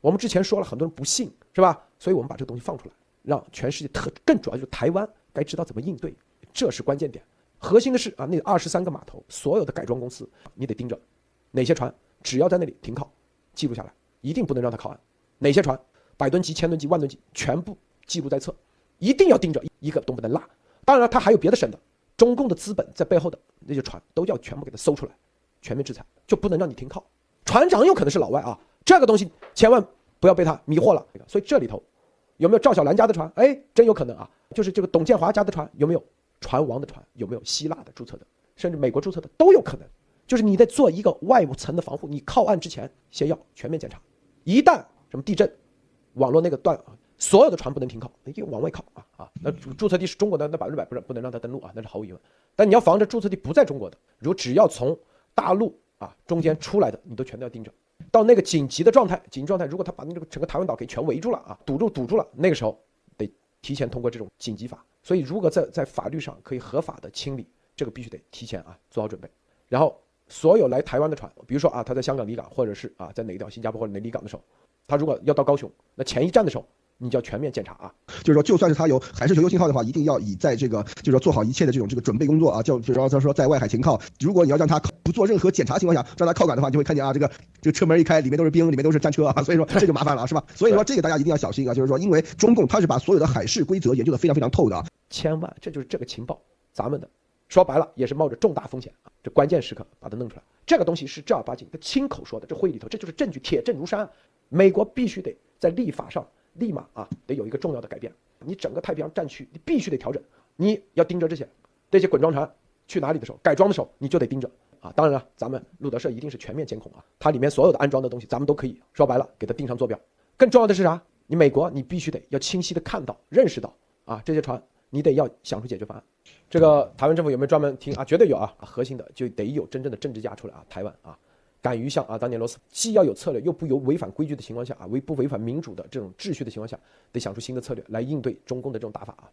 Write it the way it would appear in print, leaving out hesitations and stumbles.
我们之前说了，很多人不信，是吧？所以我们把这个东西放出来，让全世界更主要就是台湾该知道怎么应对，这是关键点。核心的是啊，那23个码头，所有的改装公司，你得盯着哪些船只要在那里停靠，记录下来，一定不能让它靠岸。哪些船100吨级、1000吨级、10000吨级，全部记录在册，一定要盯着，一个都不能落。当然了，它还有别的省的，中共的资本在背后的那些船都要全部给它搜出来，全面制裁，就不能让你停靠。船长有可能是老外啊，这个东西千万不要被他迷惑了。所以这里头有没有赵小兰家的船？哎，真有可能啊。就是这个董建华家的船有没有船王的船？有没有希腊的注册的，甚至美国注册的都有可能。就是你得做一个外层的防护，你靠岸之前先要全面检查。一旦什么地震，网络那个断啊，所有的船不能停靠，你就往外靠啊。那注册地是中国的，那100%不能让它登陆啊，那是毫无疑问。但你要防着注册地不在中国的，如果只要从大陆啊中间出来的，你都全都要盯着。到那个紧急状态，如果他把那个整个台湾岛给全围住了啊，堵住了，那个时候得提前通过这种紧急法。所以如果在法律上可以合法的清理，这个必须得提前啊做好准备。然后所有来台湾的船，比如说啊他在香港离港，或者是啊在哪个新加坡或者哪离港的时候，他如果要到高雄，那前一站的时候你就要全面检查啊。就是说，就算是他有海事求救信号的话，一定要以在这个就是说做好一切的这个准备工作啊。就是说在外海停靠，如果你要让他不做任何检查情况下让他靠港的话，你就会看见啊这个车门一开，里面都是兵，里面都是战车啊，所以说这就麻烦了，是吧？所以说这个大家一定要小心啊。就是说，因为中共他是把所有的海事规则研究的非常非常透的啊。千万，这就是这个情报，咱们的说白了也是冒着重大风险啊，这关键时刻把它弄出来。这个东西是正儿八经他亲口说的，这会议里头这就是证据，铁证如山。美国必须得在立法上立马啊得有一个重要的改变，你整个太平洋战区你必须得调整，你要盯着这些滚装船去哪里的时候，改装的时候你就得盯着啊。当然了，咱们路德社一定是全面监控啊，它里面所有的安装的东西咱们都可以说白了给它定上坐标。更重要的是啥？你美国你必须得要清晰的看到认识到啊这些船你得要想出解决方案。这个台湾政府有没有专门听啊？绝对有啊！核心的就得有真正的政治家出来啊！台湾啊，敢于像啊当年罗斯既要有策略，又不违反规矩的情况下啊，不违反民主的这种秩序的情况下，得想出新的策略来应对中共的这种打法啊！